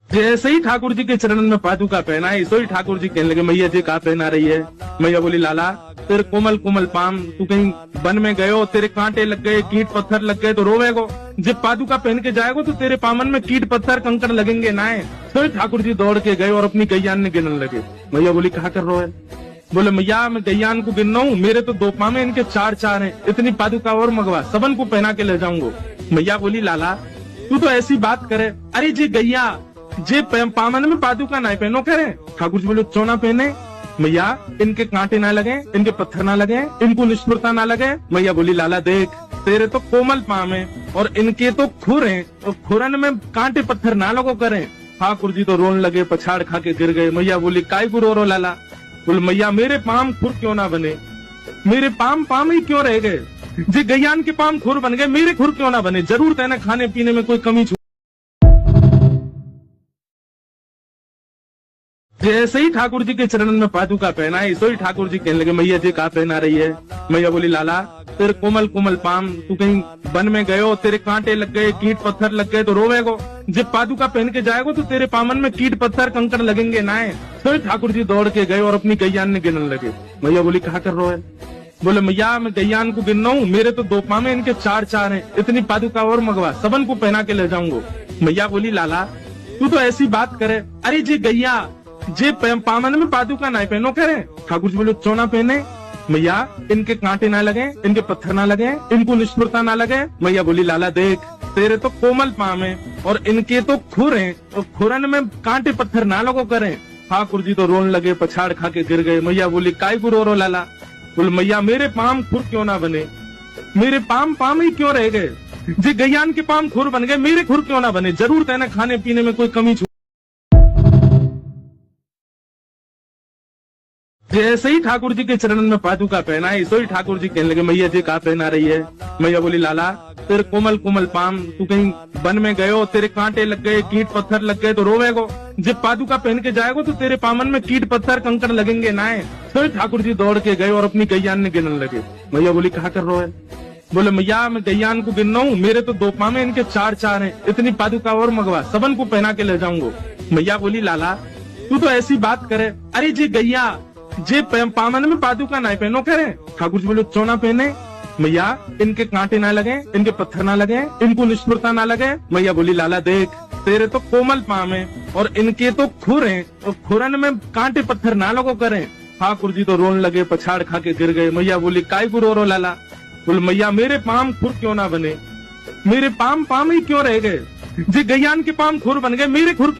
जैसे ही ठाकुर जी के चरणन में पादुका पहनाई, सो ही ठाकुर जी कहने लगे, मैया जी कहाँ पहना रही है। मैया बोली, लाला तेरे कोमल कोमल पाम, तू कहीं वन में गए हो, तेरे कांटे लग गए, कीट पत्थर लग गए तो रोवेगो। जब पादुका पहन के जाएगो तो तेरे पामन में कीट पत्थर कंकड़ लगेंगे ना। तो ही ठाकुर जी दौड़ के गए और अपनी गैयान ने गिनने लगे। मैया बोली, कहा कर रहे हो। बोले, मैया मैं गैयान को गिन रहा हूँ, मेरे तो 2 पामे, इनके 4 हैं, इतनी पादुका और मंगवा, सबन को पहना के ले जाऊंगा। मैया बोली, लाला तू तो ऐसी बात करे, अरे जी गैया जे पामन में पादुका ना पहनो करे। ठाकुर जी बोले, क्यों ना पहने। मैया इनके कांटे ना लगे, इनके पत्थर ना लगे, इनको निष्ठुरता ना लगे। मैया बोली, लाला देख तेरे तो कोमल पाम है और इनके तो खुर हैं, और खुरन में कांटे पत्थर ना लगो करे। ठाकुर जी तो रोने लगे, पछाड़ खा के गिर गए। मैया बोली, काय को रो लाला। बोले, मैया मेरे पाम खुर क्यों ना बने, मेरे पाम पाम ही क्यों रह गए। जी गैयान के पाम खुर बन गए, मेरे खुर क्यों ना बने। जरूर तेने खाने पीने में कोई कमी। जैसे ही ठाकुर जी के चरणन में पादुका पहनाई, सो ही ठाकुर जी कहने लगे, मैया जी कहाँ पहना रही है। मैया बोली, लाला तेरे कोमल कोमल पाम, तू कहीं वन में गए हो, तेरे कांटे लग गए, कीट पत्थर लग गए तो रोवेगो। जब पादुका पहन के जाएगो तो तेरे पामन में कीट पत्थर कंकड़ लगेंगे ना। तो ही ठाकुर जी दौड़ के गए और अपनी गैयान ने गिनने लगे। मैया बोली, कहा कर रहे हो। बोले, मैया मैं गैयान को गिन रहा हूँ, मेरे तो 2 पामे, इनके 4 हैं, इतनी पादुका और मंगवा, सबन को पहना के ले जाऊंगा। मैया बोली, लाला तू तो ऐसी बात करे, अरे जी गैया जे पामन में पादुका ना पहनो करे। ठाकुर जी बोले, क्यों ना पहने। मैया इनके कांटे ना लगे, इनके पत्थर ना लगे, इनको निष्ठुरता ना लगे। मैया बोली, लाला देख तेरे तो कोमल पाम है और इनके तो खुर हैं, और खुरन में कांटे पत्थर ना लगो करे। ठाकुर जी तो रोने लगे, पछाड़ खा के गिर गए। मैया बोली, काय को रो लाला। बोले, मैया मेरे पाम खुर क्यों ना बने, मेरे पाम पाम ही क्यों रह गए। जी गैयान के पाम खुर बन गए, मेरे खुर क्यों ना बने। जरूर तेने खाने पीने में कोई कमी। जैसे ही ठाकुर जी के चरणन में पादुका पहनाई, सो ही ठाकुर जी कहने लगे, मैया जी कहाँ पहना रही है। मैया बोली, लाला तेरे कोमल कोमल पाम, तू कहीं वन में गए हो, तेरे कांटे लग गए, कीट पत्थर लग गए तो रोवेगो। जब पादुका पहन के जाएगो तो तेरे पामन में कीट पत्थर कंकड़ लगेंगे ना। तो ही ठाकुर जी दौड़ के गए और अपनी गैयान ने गिनने लगे। मैया बोली, कहा कर रहे हो। बोले, मैया मैं गैयान को गिन रहा हूँ, मेरे तो 2 पामे, इनके 4 हैं, इतनी पादुका और मंगवा, सबन को पहना के ले जाऊंगा। मैया बोली, लाला तू तो ऐसी बात करे, अरे जी गैया जे पामन में पादुका ना पहनो करे। ठाकुर जी बोले, क्यों ना पहने। मैया इनके कांटे ना लगे, इनके पत्थर ना लगे, इनको निष्ठुरता ना लगे। मैया बोली, लाला देख तेरे तो कोमल पाम है और इनके तो खुर हैं, और खुरन में कांटे पत्थर ना लगो करे। ठाकुर जी तो रोने लगे, पछाड़ खा के गिर गए। मैया बोली, काय को रो लाला। बोले, मैया मेरे पाम खुर क्यों ना बने, मेरे पाम पाम ही क्यों रह गए। जी गैयान के पाम खुर बन गए, मेरे खुर